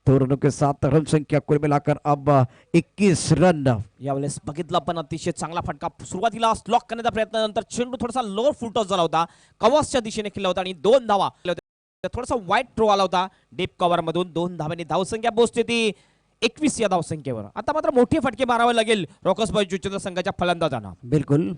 2 रनों के साथ रन संख्या कुल मिलाकर अब 21 रन. यावेळेस बघितलं आपण अतिशय चांगला फटका सुरुवातीला लॉक करण्याचा प्रयत्न, नंतर चेंडू थोडासा लोअर फुल टॉस झाला होता, कव्हर्सच्या दिशेने खेळला होता आणि 2 धावा आल्या होत्या. थोडासा वाईट थ्रो आला होता डीप कव्हर मधून. 2 धावांनी धावसंख्या पोहोचते ती 21 या धावसंख्येवर. आता मात्र मोठे फटके मारावे लागेल रॉकर्सबाई जुचंद्र संघाच्या फलंदाजांना. बिल्कुल.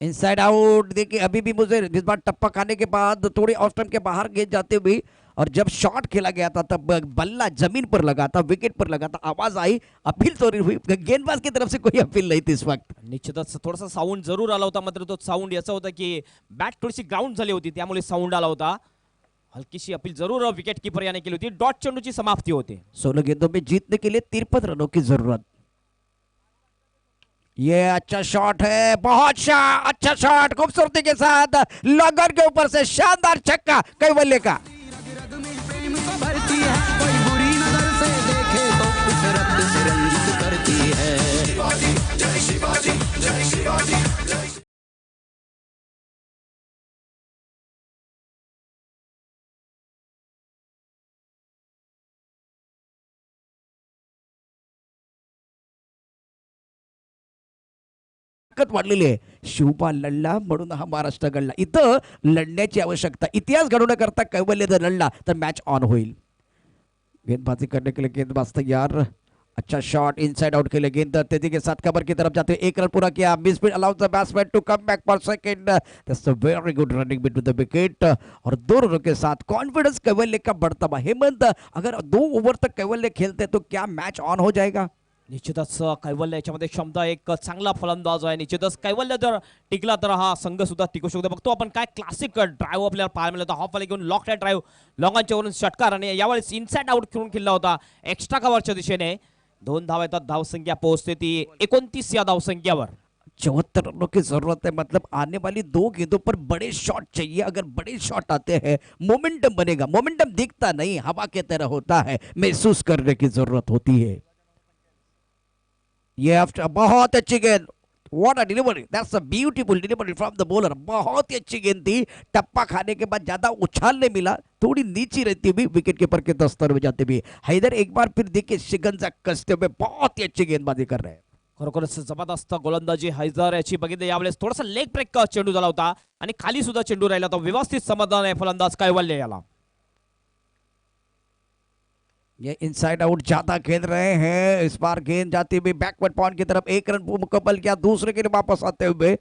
Inside out. देखिए अभी भी मुझे इस बार टप्पा खाने के बाद थोड़ी ऑफ स्टंप के बाहर गेंद जाते हुए, और जब शॉट खेला गया था तब बल्ला जमीन पर लगा था, विकेट पर लगा था. आवाज आई, अपील तो हुई. गेंदबाज की तरफ से कोई अपील नहीं थी इस वक्त. निश्चितच थोडासा साऊंड जरूर आला होता, मात्र तो साऊंड याचा होता की बॅट थोडीशी ग्राउंड झाली होती, त्यामुळे साऊंड आला होता. हलकीशी अपील जरूर विकेट कीपर याने केली होती. डॉट चेंडूची समाप्ती होते. 16 गेंदों में जीतने के लिए 53 रनों की जरूरत. ये अच्छा शॉट है, बहुत अच्छा शॉट, खूबसूरती के साथ लॉगर के ऊपर से शानदार छक्का कैवल्य का. वाढलेली आहे. शिवपाल लढला म्हणून हा महाराष्ट्र घडला. इथं लढण्याची आवश्यकता. इतिहास घडवण्याकरता कैवल्य जर लढला तर मॅच ऑन होईल. गेंदबाजी करने के लिए गेंदबाज तैयार. अच्छा शॉट. इनसाइड आउट के लिए गेंद तेजी के साथ कवर की तरफ जाते हुए 1 रन पूरा किया. Misfield allows the batsman to come back for second. That's a very good running between the wicket. और 2 रनों के साथ कॉन्फिडेंस कैवल्य का बढ़ता हुआ. हेमंत, अगर 2 ओवर तक कैवल्य खेलते तो क्या मैच ऑन हो जाएगा? निश्चितच कैवल्य याच्यामध्ये क्षमता, एक चांगला फलंदाज आहे. निश्चितच कैवल्य जर टिकला तर हा संघ सुद्धा टिकू शकतो. बघतो आपण काय क्लासिक ड्राईव्ह आपल्याला पाहायला मिळतं. हाफ वाले घेऊन लॉक ड्राईव्ह, लॉंगांच्या वरून षटकार, आणि यावेळेस इनसाइड आउट खेळून खेळला होता एक्स्ट्रा कव्हरच्या दिशेने. 2 धावा येतात. धावसंख्या पोहोचते ती 29 या धावसंख्यावर. 74 रनों की जरूरत है. मतलब आने वाली 2 गेंदों पर बड़े शॉट चाहिए. अगर बड़े शॉट आते हैं मोमेंटम बनेगा. मोमेंटम दिखता नहीं, हवा के तरह होता है, महसूस करने की जरूरत होती है. ये बहुत अच्छी गेंद. What a delivery. That's a beautiful delivery from the bowler. बहुत ही अच्छी गेंद थी. टप्पा खाने के बाद ज्यादा उछाल नहीं मिला, थोड़ी नीची रहती हुई विकेट कीपर के दस्तर में जाते हुए. हैदर एक बार फिर देखिए शिकंजा कसते हुए बहुत ही अच्छी गेंदबाजी कर रहे हैं. खरोखरच जबरदस्त गोलंदाजी हैदर याची बघितली. यावेळेस थोडासा लेग ब्रेक चेंडू झाला होता आणि खाली सुद्धा चेंडू राहिला होता. व्यवस्थित समाधान आहे फलंदाज कैवल्य याला. ये इनसाइड आउट ज्यादा खेल रहे हैं. इस बार गेंद जाती हुई बैकवर्ड पॉइंट की तरफ. 1 रन मुकम्मल किया. दूसरे के लिए वापस आते हुए.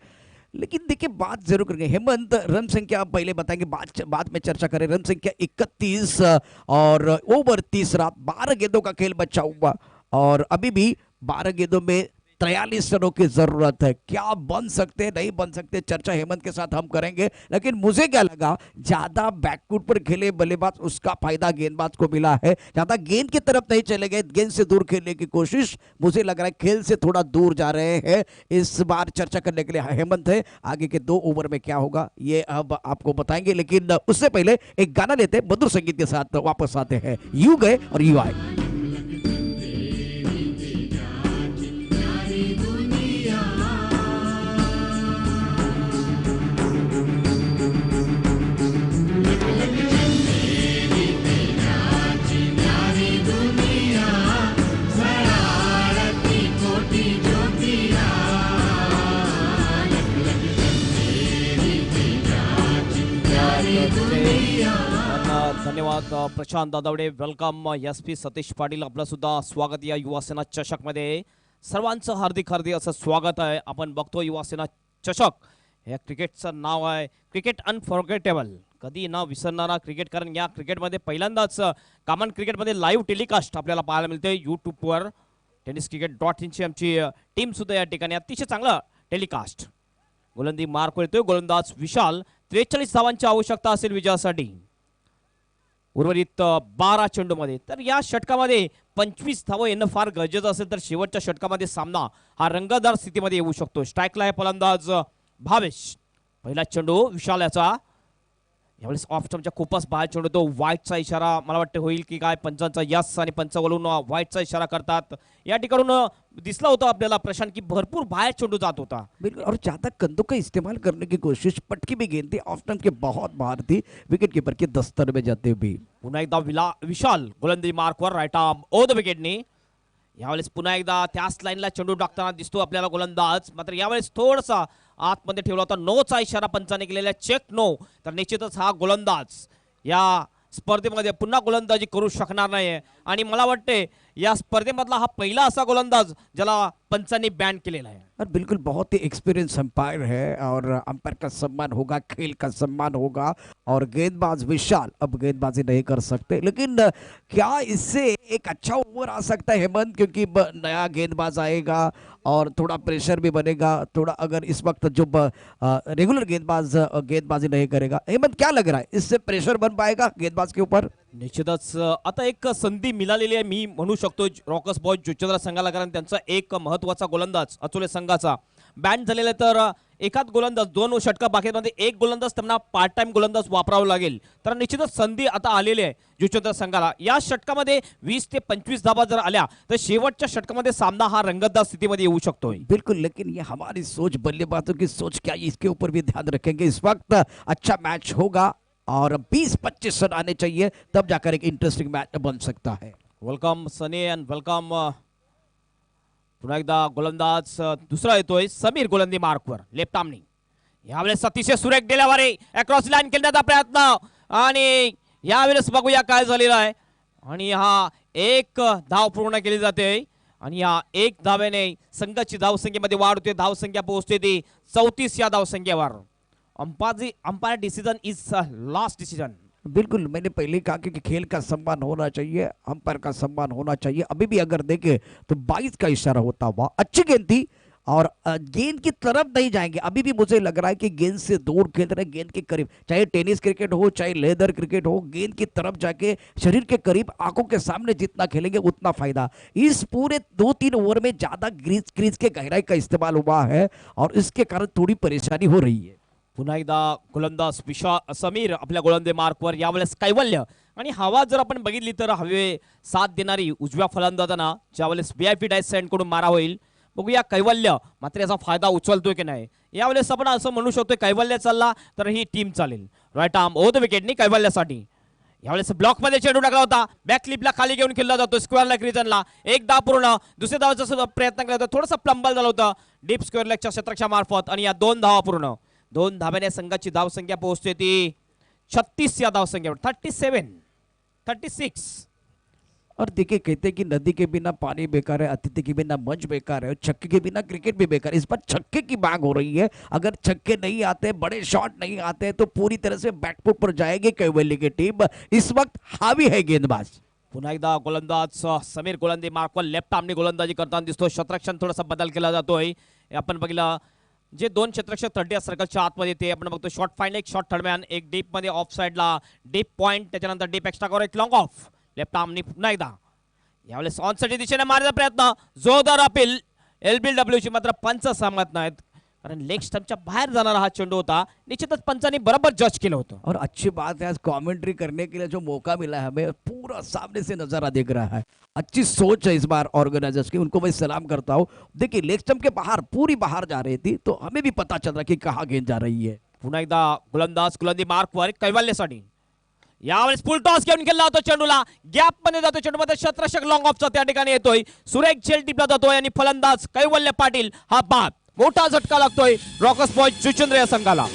लेकिन देखिए बात जरूर करेंगे हेमंत. रन संख्या आप पहले बताएंगे, बाद में चर्चा करें. रन संख्या 31 और ओवर 30 रन. 12 गेंदों का खेल बचा हुआ और अभी भी 12 गेंदों में 43 रनों की जरूरत है. क्या बन सकते नहीं बन सकते, चर्चा हेमंत के साथ हम करेंगे. लेकिन मुझे क्या लगा, ज्यादा बैकफुट पर खेले बल्लेबाज, उसका फायदा गेंदबाज को मिला है. ज्यादा गेंद की तरफ नहीं चले गए, गेंद से दूर खेलने की कोशिश. मुझे लग रहा है खेल से थोड़ा दूर जा रहे हैं. इस बार चर्चा करने के लिए हेमंत है. आगे के 2 ओवर में क्या होगा ये अब आपको बताएंगे, लेकिन उससे पहले एक गाना लेते हैं. मधुर संगीत के साथ वापस आते हैं. यू गए और यू आए. धन्यवाद Prashant Dadawade. Welcome S P Satish Patil, आपलं सुद्धा स्वागत या युवासेना चषकमध्ये. सर्वांचं हार्दिक हार्दिक असं स्वागत आहे. आपण बघतो युवासेना चषक हे क्रिकेटचं नाव आहे, क्रिकेट अनफॉर्गेटेबल, कधी न विसरणारा क्रिकेट. कारण या क्रिकेटमध्ये पहिल्यांदाच कॉमन क्रिकेटमध्ये लाईव्ह टेलिकास्ट आपल्याला पाहायला मिळते यूट्यूबवर. tenniscricket.inची आमची टीम सुद्धा या ठिकाणी अतिशय चांगलं टेलिकास्ट. गोलंदाजी मार्क येतोय, गोलंदाज विशाल. 43 धावांची आवश्यकता असेल विजयासाठी उर्वरित 12 चेंडूमध्ये. तर या षटकामध्ये 25 धावं येणं फार गरजेचं असेल तर शेवटच्या षटकामध्ये सामना हा रंगतदार स्थितीमध्ये येऊ शकतो. स्ट्राईकला आहे फलंदाज भावेश. पहिला चेंडू विशाल याचा. यावेळेस ऑफ स्टंपच्या खूपच बाहेर चेंडू तो. व्हाईटचा इशारा मला वाटतं होईल की काय, पंचांचा यस आणि पंच वळून व्हाईटचा इशारा करतात. या ठिकाणून दिसला होता आपल्याला प्रशांत की भरपूर बाहेर चेंडू जात होता. बिल्कुल, और ज्यादा कंधों का इस्तेमाल करने की कोशिश, पटकी भी गेंद थी, ऑफ स्टंप के बहुत बाहर थी, विकेट कीपर के दस्तर में जाते भी. पुन्हा एकदा विशाल गोलंदाजी मार्कवर, राईट आर्म ओ द विकेटनी. यावेळेस पुन्हा एकदा त्याच लाईनला चेंडू टाकताना दिसतो आपल्याला गोलंदाज. मात्र यावेळेस थोडासा आतमध्ये ठेवला होता. नोचा इशारा पंचाने केलेला, चेक नो. तर निश्चितच हा गोलंदाज या स्पर्धेमध्ये पुन्हा गोलंदाजी करू शकणार नाही. आणि मला वाटते या स्पर्धेमधला हा पहिला असा गोलंदाज ज्याला पंचांनी बॅन केलेला आहे. और बिल्कुल बहुत ही एक्सपीरियंस अंपायर है, और अंपायर का सम्मान होगा, खेल का सम्मान होगा. और गेंदबाज विशाल अब गेंदबाजी नहीं कर सकते, लेकिन क्या इससे एक अच्छा ओवर आ सकता है हेमंत, क्योंकि नया गेंदबाज आएगा और थोड़ा प्रेशर भी बनेगा. थोड़ा अगर इस वक्त जो रेगुलर गेंदबाज गेंदबाजी नहीं करेगा, हेमंत क्या लग रहा है, इससे प्रेशर बन पाएगा गेंदबाज के ऊपर? निश्चितच आता एक संधी मिळालेली आहे मी म्हणू शकतो रॉकर्स बॉयज जुचंद्र संघाला. कारण त्यांचा एक महत्त्वाचा गोलंदाज अचुले संघाचा बॅन झालेला आहे. तर एकाच गोलंदाज 2 षटका बाकीमध्ये एक गोलंदाज त्यांना पार्ट टाइम गोलंदाज वापरावं लागेल. तर निश्चितच संधी आता आलेली आहे जुचंद्र संघाला. या षटकामध्ये 20 ते 25 धावा जर आल्या तर शेवटच्या षटकामध्ये सामना हा रंगतदार स्थितीमध्ये येऊ शकतोय. बिल्कुल, लेकिन ये हमारी सोच, बल्लेबाजों की सोच क्या है, इसके ऊपर भी ध्यान रखेंगे. इस वक्त अच्छा मैच होगा और 20-25 रन आने चाहिए, तब जाकर एक इंटरेस्टिंग मैच बन सकता है. Welcome Sunny and welcome. पुन्हा एकदा गोलंदाज दुसरा येतोय समीर गोलंदाजी मार्कवर, लेफ्ट आर्मनी. यावेळेस अतिशय सुरेख डेलावारे अक्रॉस लाईन करण्याचा प्रयत्न, आणि यावेळेस बघूया काय झालेलं आहे. आणि हा एक धाव पूर्ण केली जाते, आणि या एक धावेने संघाची धावसंख्येमध्ये वाढ होते. धावसंख्या पोहोचते ती 34 या धावसंख्येवर. Umpire decision is last decision. बिल्कुल, मैंने पहले ही कहा कि खेल का सम्मान होना चाहिए, अंपायर का सम्मान होना चाहिए. अभी भी अगर देखें तो 22 का इशारा होता हुआ अच्छी गेंद थी, और गेंद की तरफ नहीं जाएंगे. अभी भी मुझे लग रहा है कि गेंद से दूर खेल रहे, गेंद के करीब, चाहे टेनिस क्रिकेट हो चाहे लेदर क्रिकेट हो, गेंद की तरफ जाके शरीर के करीब आंखों के सामने जितना खेलेंगे उतना फायदा. इस पूरे 2-3 ओवर में ज्यादा क्रीज के गहराई का इस्तेमाल हुआ है, और इसके कारण थोड़ी परेशानी हो रही है. पुन्हा एकदा गोलंदाज समीर आपल्या गोलंदाजी मार्कवर. यावेळेस कैवल्य, आणि हवा जर आपण बघितली तर हवे साथ देणारी उजव्या फलंदाजांना ज्यावेळेस VIP डायस कडून मारा होईल. बघूया कैवल्य मात्र याचा फायदा उचलतोय की नाही. यावेळेस आपण असं म्हणू शकतो कैवल्य चालला तर ही टीम चालेल. राईट आर्म ओ द विकेटनी कैवल्यसाठी. यावेळेस ब्लॉक मध्ये चेंडू टाकला होता, बॅक क्लिपला खाली घेऊन खेळला जातो स्क्वेअर लेग रिजनला. एक धाव पूर्ण, दुसऱ्या धावाचा सुद्धा प्रयत्न केला होता, थोडासा प्लंबल झाला होता डीप स्क्वेअर लेगच्या क्षेत्रक्षा मार्फत. आणि या 2 धावा पूर्ण. 2 धाब्याने संघाची धावसंख्या पोहोचते ती 36 या धावसंख्येवर. 36. और देखिए, कहते हैं कि नदी के बिना पानी बेकार है, अतिथि के बिना मंच बेकार है, छक्के के बिना क्रिकेट भी बेकार है. इस बार छक्के की मांग हो रही है. अगर छक्के नहीं आते, बड़े शॉट नहीं आते, तो पूरी तरह से बैकफुट पर जाएगी कैवल्य की टीम. इस वक्त हावी है गेंदबाज. पुन्हा एकदा गोलंदाज समीर गोलंदाजी मार्कवर लेफ्ट आर्मनी गोलंदाजी करताना दिसतो. क्षेत्ररक्षण थोडासा बदल केला जातोय. आपण बघितलं जे 2 क्षेत्ररक्षक 30 सर्कलच्या आतमध्ये ते आपण बघतो. शॉर्ट फाईन, एक शॉर्ट थर्डमॅन, एक डीप मध्ये ऑफ साईडला डीप पॉईंट, त्याच्यानंतर डीप एक्स्ट्रा कव्हर, एक लॉंग ऑफ. लेफ्ट आर्मनी पुन्हा एकदा यावेळेस ऑनसाईडच्या दिशेने मारण्याचा प्रयत्न, जोरदार अपील LBW ची. मात्र पंच सहमत नाहीत, कारण लेग स्टंपच्या बाहेर जाणारा हा चेंडू होता. निश्चितच पंचांनी बरोबर जज केलं होतं. और अच्छी बात है, आज कमेंट्री करने के लिए जो मौका मिला है हमें, पूरा सामने से नजारा दिख रहा है. अच्छी सोच है इस बार ऑर्गेनाइजर्स की, उनको मैं सलाम करता हूँ. देखिए, लेग स्टंप के बाहर, पूरी बाहर जा रही थी, तो हमें भी पता चल रहा कि कहाँ गेंद जा रही है. पुन्हा एकदा गोलंदाजी मार्कवर कैवल्यसाठी. यावेळेस फुल टॉस घेऊन खेळला होता चेंडूला, गॅप मध्ये जातो चेंडू, मध्ये क्षेत्ररक्षक लॉंग ऑफचा त्या ठिकाणी येतोय. सुरेख झेल टिपला जातोय, आणि फलंदाज कैवल्य पाटील हा बाद. मोठा झटका लागतोय रॉकर्स बॉयज जुचंद्र या संघाला.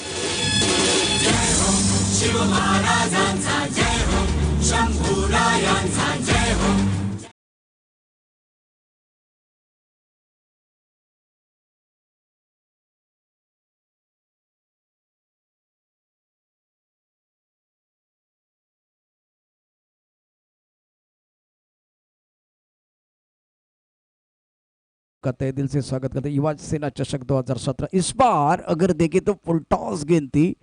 का तहे दिल से स्वागत करते हैं युवा सेना चषक 2017। इस बार अगर देखें तो फुल टॉस गेंद थी,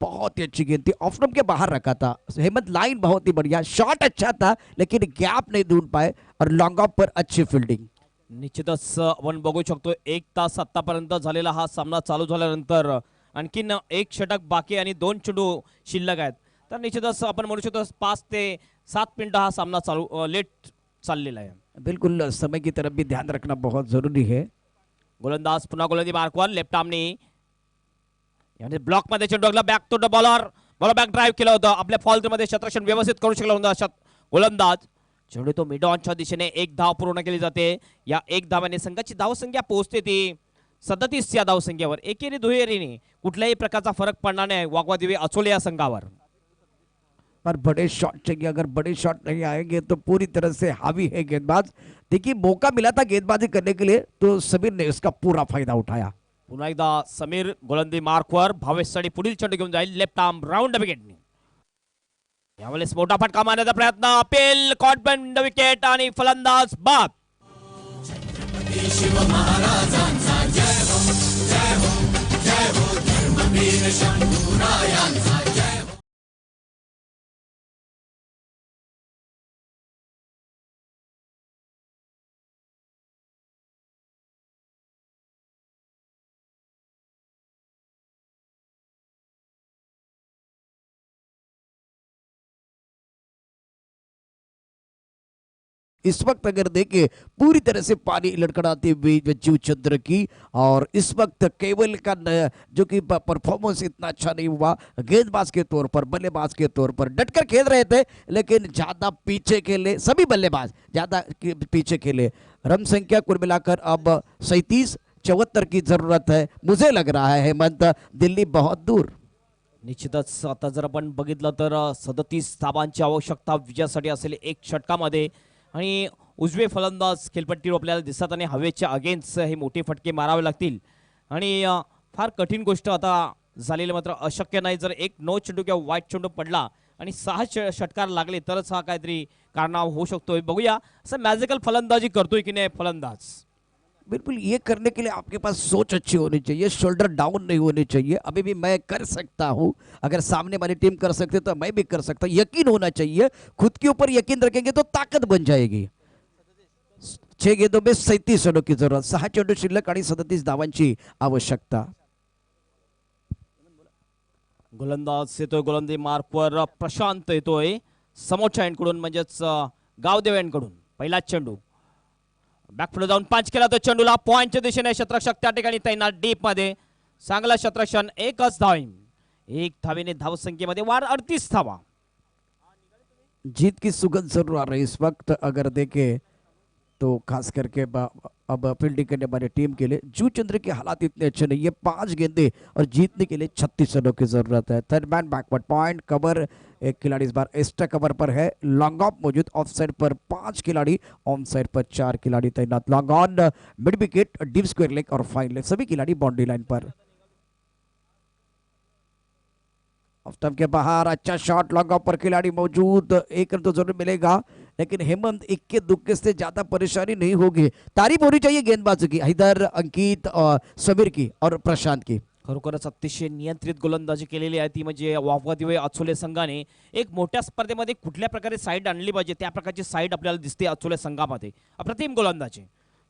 बहुत ही अच्छी गेंद थी, ऑफ स्टंप के बाहर रखा था हेमंत। लाइन बहुत ही बढ़िया, शॉट अच्छा था लेकिन गॅप नाही ढूंढ पाए और लॉन्ग ऑफ पर अच्छी फील्डिंग। निश्चितच आपण बघू शकतो 1 तास आतापर्यंत झालेला हा सामना चालू झाल्यानंतर आणखीन एक षटक बाकी आणि 2 चेंडू शिल्लक आहेत. तर निश्चितच आपण म्हणू शकतो 5 ते 7 मिनिटं हा सामना चालू लेट चाललेला आहे. बिल्कुल समय की तरफ भी ध्यान रखना बहुत जरूरी है। गोलंदाज पुन्हा गोलंदाजी मार्कवर लेफ्ट आर्मनी याने ब्लॉक मध्ये चेंडू लागला, back to the bowler back drive केलं होतं, आपल्या फॉल मध्ये शतरक्षण व्यवस्थित करू शकला होता गोलंदाज. चेंडू तो मिड ऑनच्या दिशेने एक धाव पूर्ण केली जाते. या एक धावाने संघाची धावसंख्या पोहोचते ती 37 या धावसंख्येवर. एकेरी दुहेरीने कुठल्याही प्रकारचा फरक पडणार नाही वाघवा दिवे अचोले या संघावर. और बड़े शॉट चाहिए, अगर बड़े शॉट नहीं आएंगे तो पूरी तरह से हावी है गेंदबाज। देखिए मौका मिला था गेंदबाजी करने के लिए तो समीर ने उसका पूरा फायदा उठाया। पुन्हा एकदा समीर गोलंदाजी मार्कवर, भावेश सडी पुढील चेंडू घेऊन जाईल लेफ्ट आर्म राऊंड विकेटने. यावेळेस मोठा फटका मारण्याचा प्रयत्न, अपील कॉटबँड विकेट आणि फलंदाज बाद. इस वक्त अगर देखें पूरी तरह से पानी लड़खड़ाती हुई जीव चंद्र की, और इस वक्त केवल का जो कि परफॉर्मेंस इतना अच्छा नहीं हुआ, गेंदबाज के तौर पर बल्लेबाज के तौर पर डटकर खेल रहे थे लेकिन ज्यादा पीछे खेले, सभी बल्लेबाज ज्यादा पीछे खेले। रन संख्या कुल मिलाकर अब 37-74 की जरूरत है। मुझे लग रहा है हेमंत दिल्ली बहुत दूर। निश्चितच आता जर आपण बघितलं तर 37 धावांची आवश्यकता विजयासाठी असेल एक षटकामध्ये. आणि उजवे फलंदाज खेळपट्टीवर आपल्याला दिसत आणि हवेच्या अगेन्स्ट हे मोठे फटके मारावे लागतील. आणि फार कठीण गोष्ट आता झालेली मात्र अशक्य नाही. जर एक नो चेंडू किंवा वाईट चेंडू पडला आणि 6 षटकार लागले तरच हा काहीतरी कारनामा होऊ शकतोय. बघूया असं मॅजिकल फलंदाजी करतोय की नाही फलंदाज. बिल्कुल, ये करने के लिए आपके पास सोच अच्छी होनी चाहिए, शोल्डर डाउन नहीं होनी चाहिए। अभी भी मैं कर सकता हूँ, अगर सामने वाली टीम कर सकते तो मैं भी कर सकता हूँ। यकीन होना चाहिए, खुद के ऊपर यकीन रखेंगे तो ताकत बन जाएगी। 6 गेंदों में 37 रनों की जरूरत, 6 चेंडू शिल्लक आणि 37 धावांची आवश्यकता। गोलंदाज येतोय गोलंदाजी मार्कवर, प्रशांत येतोय समोरच्या एंडकडून म्हणजेच गावदेव एंडकडून. पहिलाच चेंडू बॅकफुट जाऊन पंच केला तो चेंडूला पॉइंटच्या दिशेने शतरक्षक त्या ठिकाणी तैनात डीप मध्ये. चांगला शतरक्षण, एकच धाव, एक धावेने धावसंख्येमध्ये वाढ 38 धावा. जीत की सुगंध जरूर आ रही है इस वक्त अगर देखे तो, खास करके अब फील्डिंग करने वाली टीम के लिए। जू चंद्र के हालात इतने अच्छे नहीं है, 5 गेंदे और जीतने के लिए 36 रनों की जरूरत है। Third man backward point cover, एक खिलाड़ी इस बार एक्स्ट्रा कवर पर है। लॉन्ग ऑफ मौजूद, ऑफ साइड पर 5 खिलाड़ी, ऑन साइड पर 4 खिलाड़ी तैनात। Long on, mid wicket, deep square leg और फाइन लेग, सभी खिलाड़ी बाउंड्री लाइन पर। ऑफ स्टंप के बाहर अच्छा शॉट, लॉन्ग ऑफ पर खिलाड़ी मौजूद, एक रन तो जरूर मिलेगा लेकिन हेमंत इक्के दुक्के से ज्यादा परेशानी नहीं होगी। तारीफ होनी चाहिए गेंदबाजों की, इधर अंकित और समीर की और प्रशांत की। खरोखरच अतिशय नियंत्रित गोलंदाजी केलेली आहे ती म्हणजे वाघवा दिवे अचोले संघाने. एक मोठ्या स्पर्धेमध्ये कुठल्या प्रकारे साईड आणली पाहिजे त्या प्रकारची साईड आपल्याला दिसते अचोले संघामध्ये. अप्रतिम गोलंदाजी.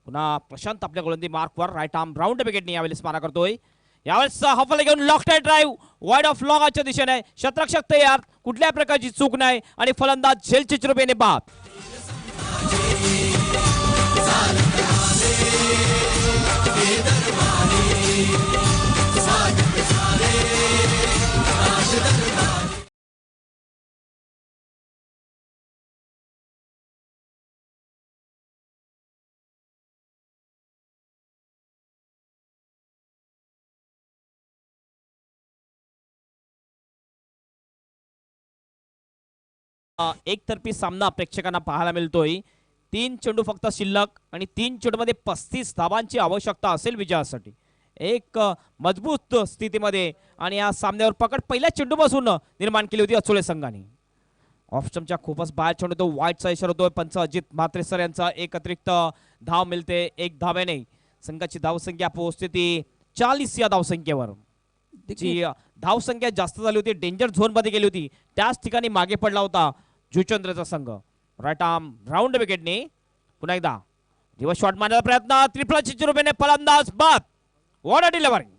पुन्हा प्रशांत आपल्या गोलंदाजी मार्कवर, राईट आर्म राऊंड विकेटने यावेळेस मारा करतोय. यावेळेस हफले घेऊन लॉफ्टेड ड्राईव्ह वाईड ऑफ लॉंगच्या दिशेने, शतरक्षक तयार, कुठल्या प्रकारची चूक नाही आणि फलंदाज झेलचिच रुपयाने बाद. एकतर्फी सामना प्रेक्षकांना पाहायला मिळतोय. 3 चेंडू फक्त शिल्लक आणि 3 चेंडूमध्ये 35 धावांची आवश्यकता असेल विजयासाठी. एक मजबूत स्थितीमध्ये आणि या सामन्यावर पकड पहिल्या चेंडूपासून निर्माण केली होती अचोले संघाने. ऑफस्टमच्या खूपच बाहेर चेंडू तो वाईटचा इशारा होतोय. पंच अजित म्हात्रे सर यांचा एक अतिरिक्त धाव मिळते 1 धावेने. संघाची धावसंख्या पोहोचते ती 40 या धावसंख्येवर. जी धावसंख्या जास्त झाली होती, डेंजर झोन मध्ये गेली होती, त्याच ठिकाणी मागे पडला होता जुचंद्रचा संघ. राईट आर्म राऊंड विकेटने पुन्हा एकदा रिव्हर्स शॉट मारण्याचा प्रयत्न. त्रिफळा चिचुरुबेने फलंदाज बाद. What a delivery.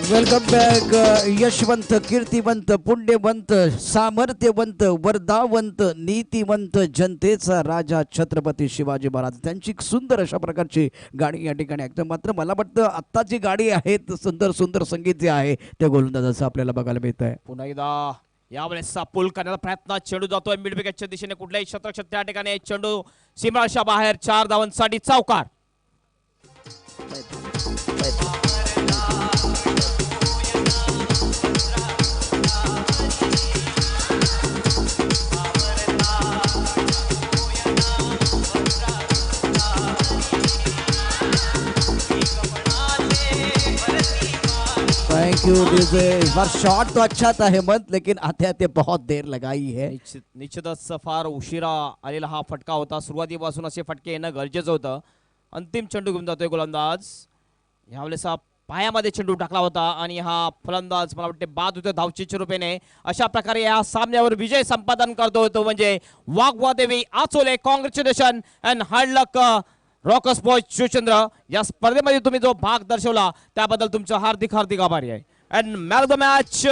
Welcome back. यशवंत, कीर्तिवंत, पुण्यवंत, सामर्थ्यवंत, वरदावंत, नीतिवंत, जनतेचा राजा छत्रपती शिवाजी महाराज त्यांची सुंदर अशा प्रकारची गाणी या ठिकाणी ऐकतो. मात्र मला वाटतं आत्ता जी गाडी आहे सुंदर सुंदर संगीत जे आहे त्या गोलंदाजाचं आपल्याला बघायला मिळत आहे. पुन्हा एकदा यावेळेस पूल करण्याचा प्रयत्न. चेंडू जातोय मिड विकेटच्या दिशेने. कुठल्याही शतरक्षक त्या ठिकाणी चेंडू सीमारेषा बाहेर. 4 धावांसाठी चौकार. Thank you. शॉट तो अच्छा था हेमंत, लेकिन आते आते बहुत देर लगाई है. निश्चितच फार उशिरा आलेला हा फटका होता. सुरुवातीपासून असे फटके येणं गरजेचं होतं. अंतिम चेंडू घेऊन जातोय गोलंदाज. यावेळेस हा पायामध्ये चेंडू टाकला होता आणि हा फलंदाज मला वाटते बाद होतो धावचीच्या रूपेने. अशा प्रकारे या सामन्यावर विजय संपादन करतो तो म्हणजे वाघवादेवी आचोले. Congratulation and hard luck rockers boy Shivchandra. या स्पर्धेमध्ये तुम्ही जो भाग दर्शवला त्याबद्दल तुमचं हार्दिक हार्दिक आभारी आहे. And man of the match